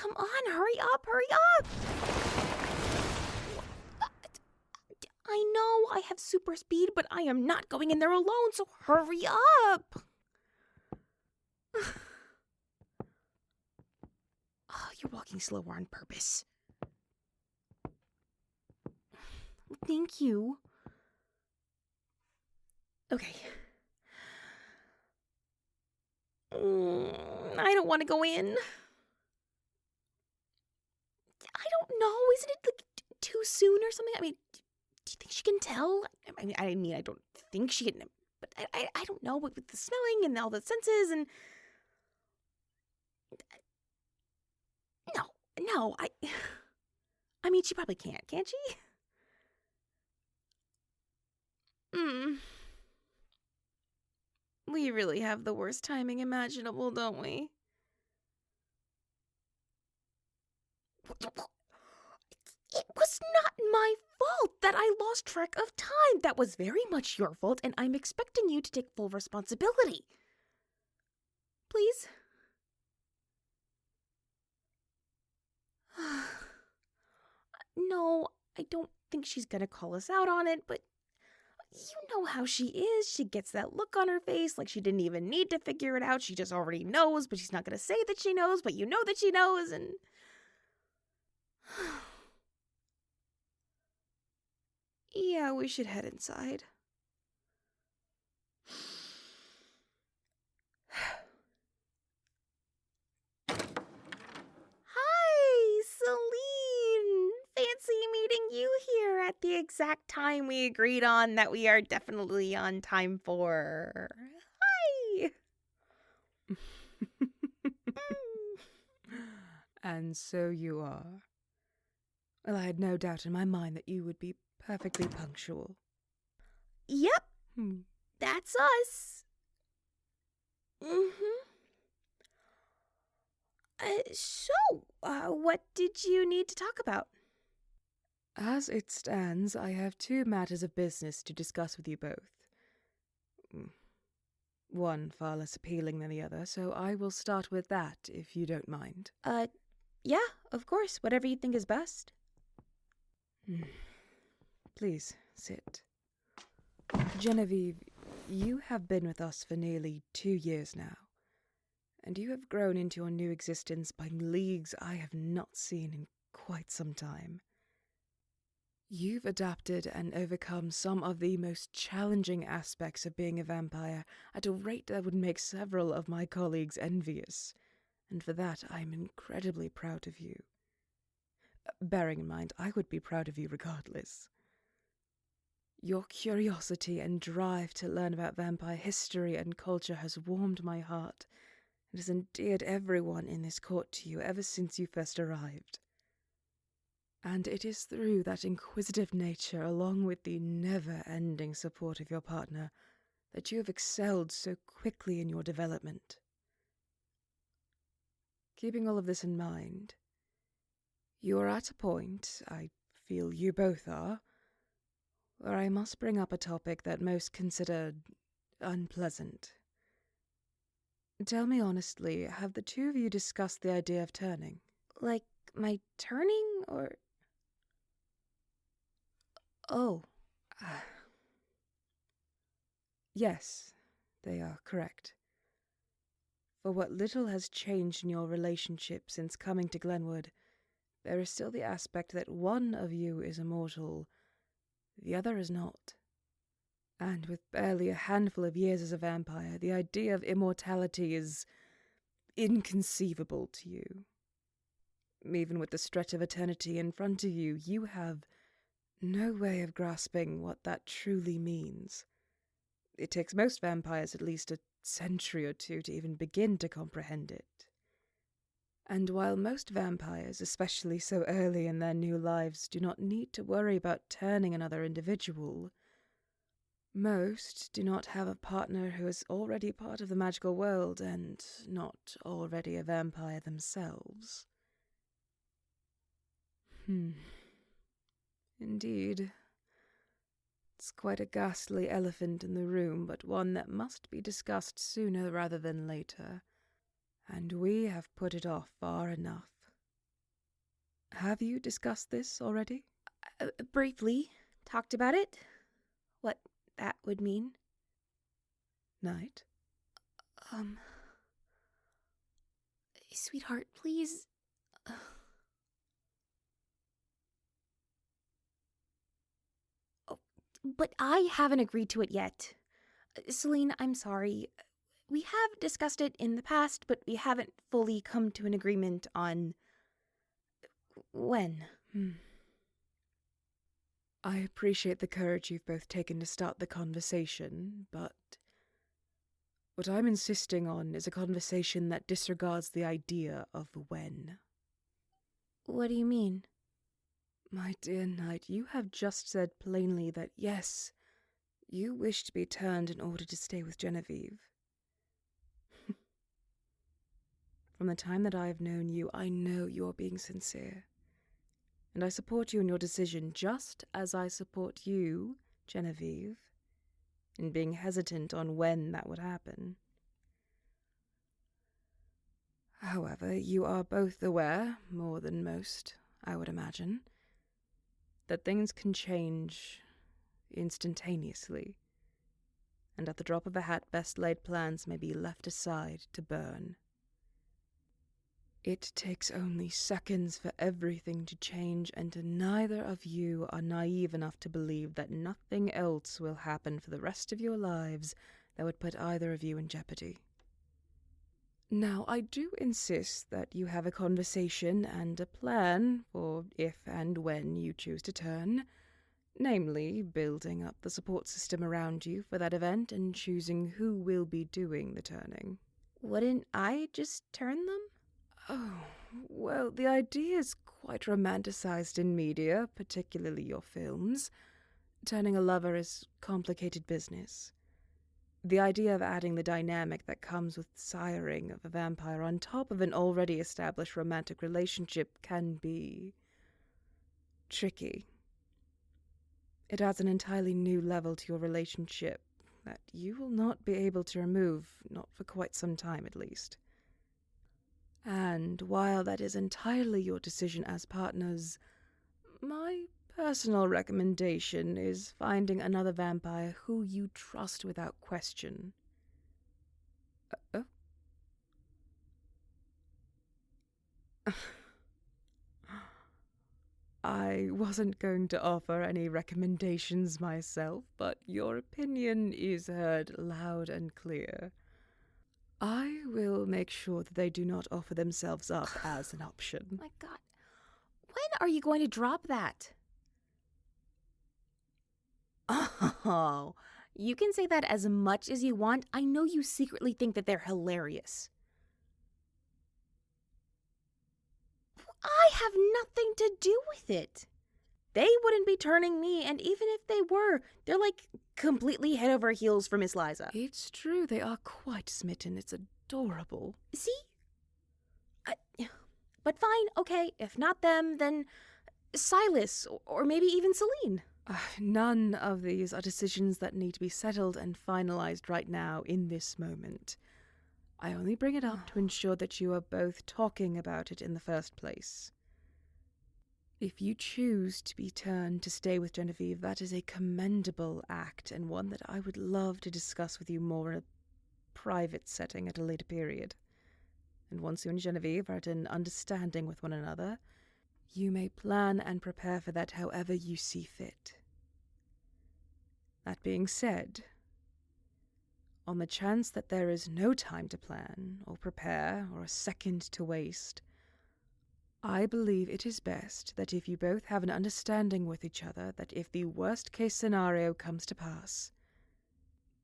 come on, hurry up, hurry up! I know I have super speed, but I am not going in there alone, so hurry up! Oh, you're walking slower on purpose. Thank you. Okay. I don't want to go in. I don't know. Isn't it like too soon or something? I mean, do you think she can tell? I mean, I don't think she can, but I don't know with the smelling and all the senses and. No, I mean, she probably can't she? We really have the worst timing imaginable, don't we? It was not my fault that I lost track of time. That was very much your fault, and I'm expecting you to take full responsibility. Please? No, I don't think she's gonna call us out on it, but you know how she is. She gets that look on her face like she didn't even need to figure it out. She just already knows, but she's not gonna say that she knows, but you know that she knows, and... Yeah, we should head inside. Hi, Celine! Fancy meeting you here at the exact time we agreed on that we are definitely on time for. Hi! And so you are. Well, I had no doubt in my mind that you would be perfectly punctual. Yep, that's us. So, what did you need to talk about? As it stands, I have 2 matters of business to discuss with you both. One far less appealing than the other, so I will start with that, if you don't mind. Yeah, of course, whatever you think is best. Please, sit. Genevieve, you have been with us for nearly 2 years now, and you have grown into your new existence by leagues I have not seen in quite some time. You've adapted and overcome some of the most challenging aspects of being a vampire at a rate that would make several of my colleagues envious, and for that I am incredibly proud of you. Bearing in mind, I would be proud of you regardless. Your curiosity and drive to learn about vampire history and culture has warmed my heart and has endeared everyone in this court to you ever since you first arrived. And it is through that inquisitive nature, along with the never-ending support of your partner, that you have excelled so quickly in your development. Keeping all of this in mind, you are at a point, I feel you both are, where I must bring up a topic that most consider unpleasant. Tell me honestly, have the 2 of you discussed the idea of turning? Like, my turning, or... Oh. Yes, they are correct. For what little has changed in your relationship since coming to Glenwood, there is still the aspect that one of you is immortal, the other is not. And with barely a handful of years as a vampire, the idea of immortality is inconceivable to you. Even with the stretch of eternity in front of you, you have no way of grasping what that truly means. It takes most vampires at least a century or 2 to even begin to comprehend it. And while most vampires, especially so early in their new lives, do not need to worry about turning another individual, most do not have a partner who is already part of the magical world and not already a vampire themselves. Indeed. It's quite a ghastly elephant in the room, but one that must be discussed sooner rather than later. And we have put it off far enough. Have you discussed this already? Briefly. Talked about it. What that would mean. Night? Sweetheart, please. Oh, but I haven't agreed to it yet. Celine, I'm sorry. We have discussed it in the past, but we haven't fully come to an agreement on when. I appreciate the courage you've both taken to start the conversation, but what I'm insisting on is a conversation that disregards the idea of when. What do you mean? My dear Knight, you have just said plainly that yes, you wish to be turned in order to stay with Genevieve. From the time that I have known you, I know you're being sincere. And I support you in your decision just as I support you, Genevieve, in being hesitant on when that would happen. However, you are both aware, more than most, I would imagine, that things can change instantaneously, and at the drop of a hat best-laid plans may be left aside to burn. It takes only seconds for everything to change, and neither of you are naive enough to believe that nothing else will happen for the rest of your lives that would put either of you in jeopardy. Now, I do insist that you have a conversation and a plan for if and when you choose to turn, namely, building up the support system around you for that event and choosing who will be doing the turning. Wouldn't I just turn them? Oh, well, the idea is quite romanticized in media, particularly your films. Turning a lover is complicated business. The idea of adding the dynamic that comes with siring of a vampire on top of an already established romantic relationship can be tricky. It adds an entirely new level to your relationship that you will not be able to remove, not for quite some time at least. And while that is entirely your decision as partners, my personal recommendation is finding another vampire who you trust without question. I wasn't going to offer any recommendations myself, but your opinion is heard loud and clear. I will make sure that they do not offer themselves up as an option. My God. When are you going to drop that? Oh, you can say that as much as you want. I know you secretly think that they're hilarious. I have nothing to do with it. They wouldn't be turning me, and even if they were, they're like completely head over heels for Miss Liza. It's true, they are quite smitten. It's adorable. See? But fine, okay, if not them, then Silas, or maybe even Celine. None of these are decisions that need to be settled and finalized right now in this moment. I only bring it up to ensure that you are both talking about it in the first place. If you choose to be turned to stay with Genevieve, that is a commendable act and one that I would love to discuss with you more in a private setting at a later period. And once you and Genevieve are at an understanding with one another, you may plan and prepare for that however you see fit. That being said, on the chance that there is no time to plan or prepare or a second to waste, I believe it is best that if you both have an understanding with each other that if the worst-case scenario comes to pass,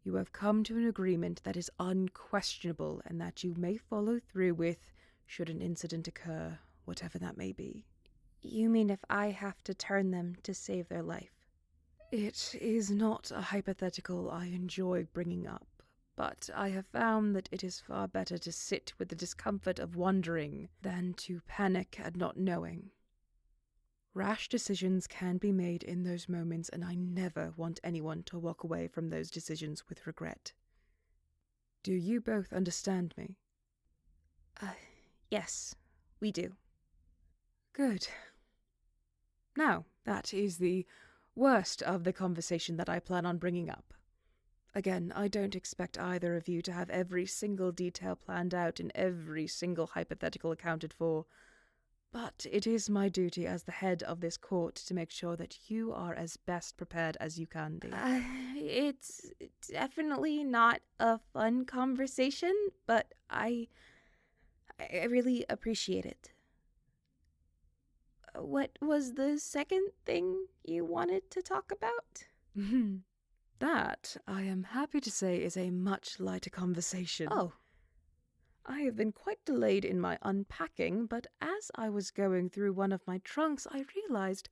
you have come to an agreement that is unquestionable and that you may follow through with should an incident occur, whatever that may be. You mean if I have to turn them to save their life? It is not a hypothetical I enjoy bringing up, but I have found that it is far better to sit with the discomfort of wondering than to panic at not knowing. Rash decisions can be made in those moments, and I never want anyone to walk away from those decisions with regret. Do you both understand me? Yes, we do. Good. Now, that is the worst of the conversation that I plan on bringing up. Again, I don't expect either of you to have every single detail planned out and every single hypothetical accounted for, but it is my duty as the head of this court to make sure that you are as best prepared as you can be. It's definitely not a fun conversation, but I really appreciate it. What was the second thing you wanted to talk about? That, I am happy to say, is a much lighter conversation. Oh. I have been quite delayed in my unpacking, but as I was going through one of my trunks, I realized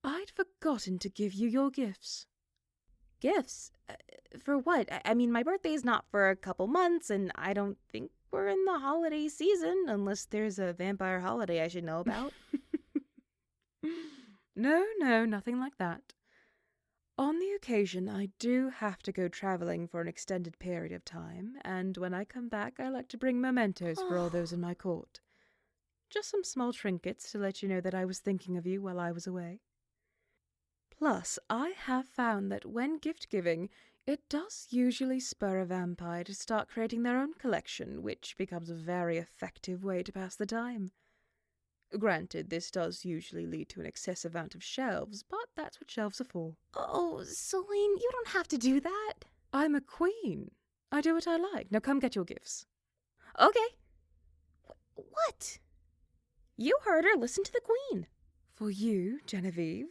I'd forgotten to give you your gifts. Gifts? For what? I mean, my birthday's not for a couple months, and I don't think we're in the holiday season, unless there's a vampire holiday I should know about. No, nothing like that. On the occasion, I do have to go traveling for an extended period of time, and when I come back, I like to bring mementos for all those in my court. Just some small trinkets to let you know that I was thinking of you while I was away. Plus, I have found that when gift-giving, it does usually spur a vampire to start creating their own collection, which becomes a very effective way to pass the time. Granted, this does usually lead to an excessive amount of shelves, but that's what shelves are for. Oh, Celine, you don't have to do that. I'm a queen. I do what I like. Now come get your gifts. Okay. What? You heard her. Listen to the queen. For you, Genevieve,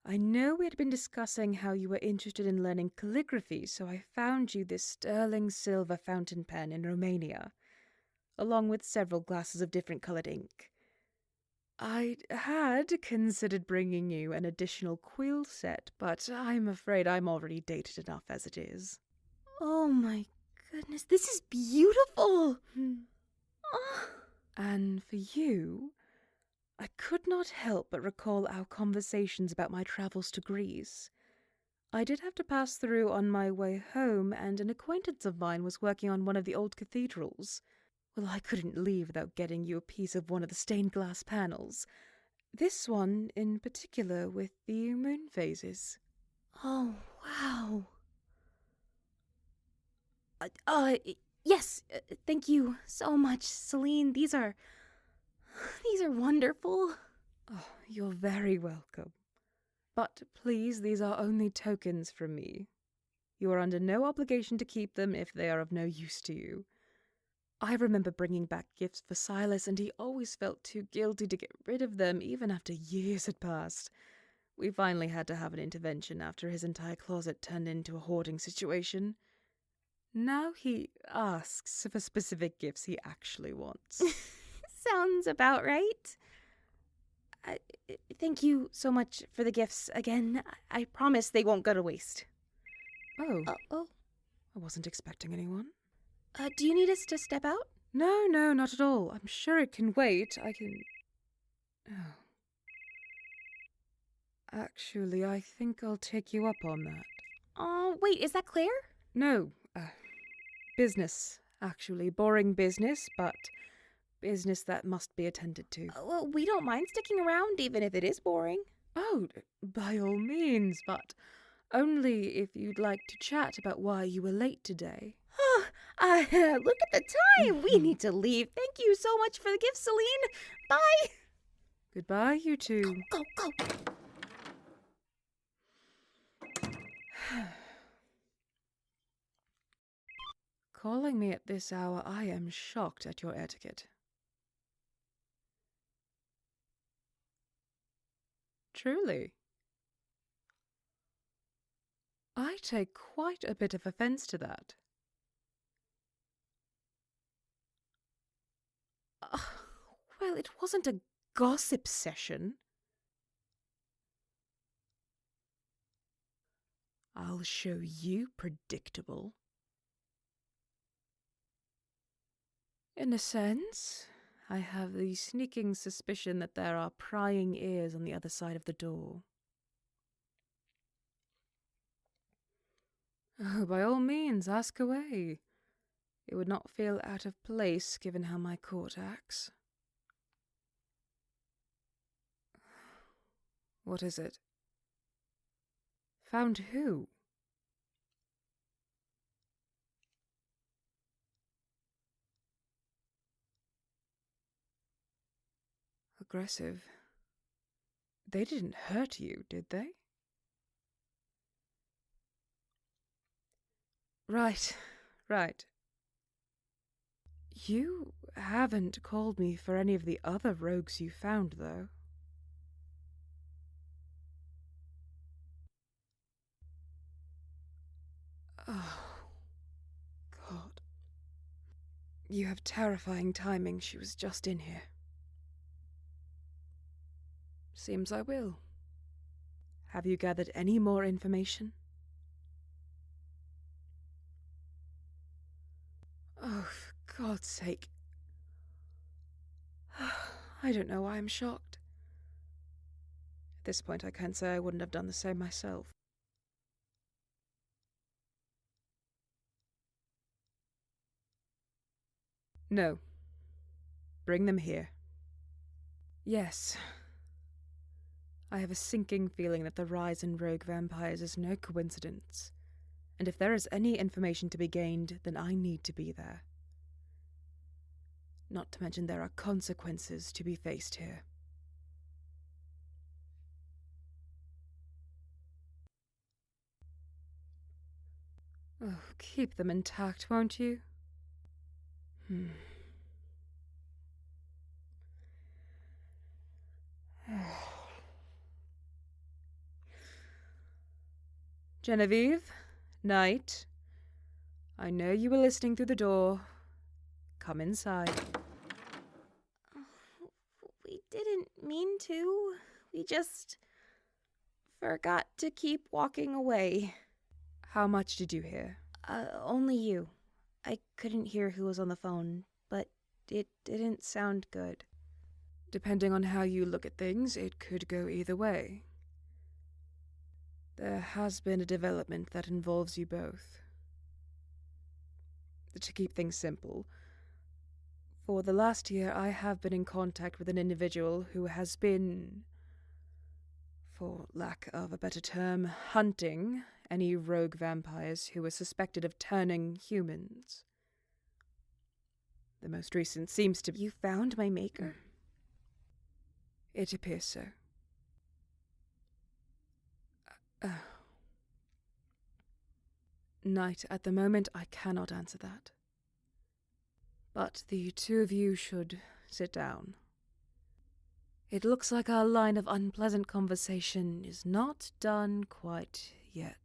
I know we had been discussing how you were interested in learning calligraphy, so I found you this sterling silver fountain pen in Romania, along with several glasses of different coloured ink. I had considered bringing you an additional quill set, but I'm afraid I'm already dated enough as it is. Oh my goodness, this is beautiful! And for you, I could not help but recall our conversations about my travels to Greece. I did have to pass through on my way home, and an acquaintance of mine was working on one of the old cathedrals. Well, I couldn't leave without getting you a piece of one of the stained glass panels. This one in particular with the moon phases. Oh, wow. Yes, thank you so much, Celine. These are wonderful. Oh, you're very welcome. But please, these are only tokens from me. You are under no obligation to keep them if they are of no use to you. I remember bringing back gifts for Silas, and he always felt too guilty to get rid of them, even after years had passed. We finally had to have an intervention after his entire closet turned into a hoarding situation. Now he asks for specific gifts he actually wants. Sounds about right. Thank you so much for the gifts again. I promise they won't go to waste. Oh. Oh. I wasn't expecting anyone. Do you need us to step out? No, not at all. I'm sure it can wait. I can... Oh. Actually, I think I'll take you up on that. Oh, wait, is that Claire? No, business, actually. Boring business, but business that must be attended to. Well, we don't mind sticking around, even if it is boring. Oh, by all means, but only if you'd like to chat about why you were late today. Look at the time. We need to leave. Thank you so much for the gift, Celine. Bye. Goodbye, you two. Go. Calling me at this hour, I am shocked at your etiquette. Truly. I take quite a bit of offence to that. Well, it wasn't a gossip session. I'll show you, predictable. In a sense, I have the sneaking suspicion that there are prying ears on the other side of the door. Oh, by all means, ask away. It would not feel out of place given how my court acts. What is it? Found who? Aggressive. They didn't hurt you, did they? Right. You haven't called me for any of the other rogues you found, though. Oh, God. You have terrifying timing. She was just in here. Seems I will. Have you gathered any more information? Oh, for God's sake. I don't know why I'm shocked. At this point, I can't say I wouldn't have done the same myself. No. Bring them here. Yes. I have a sinking feeling that the rise in rogue vampires is no coincidence, and if there is any information to be gained, then I need to be there. Not to mention there are consequences to be faced here. Oh, keep them intact, won't you? Genevieve, Knight, I know you were listening through the door. Come inside. We didn't mean to. We just forgot to keep walking away. How much did you hear? Only you. I couldn't hear who was on the phone, but it didn't sound good. Depending on how you look at things, it could go either way. There has been a development that involves you both. To keep things simple, for the last year I have been in contact with an individual who has been, for lack of a better term, hunting any rogue vampires who were suspected of turning humans. The most recent seems to be... You found my maker? It appears so. Knight, at the moment I cannot answer that. But the two of you should sit down. It looks like our line of unpleasant conversation is not done quite yet.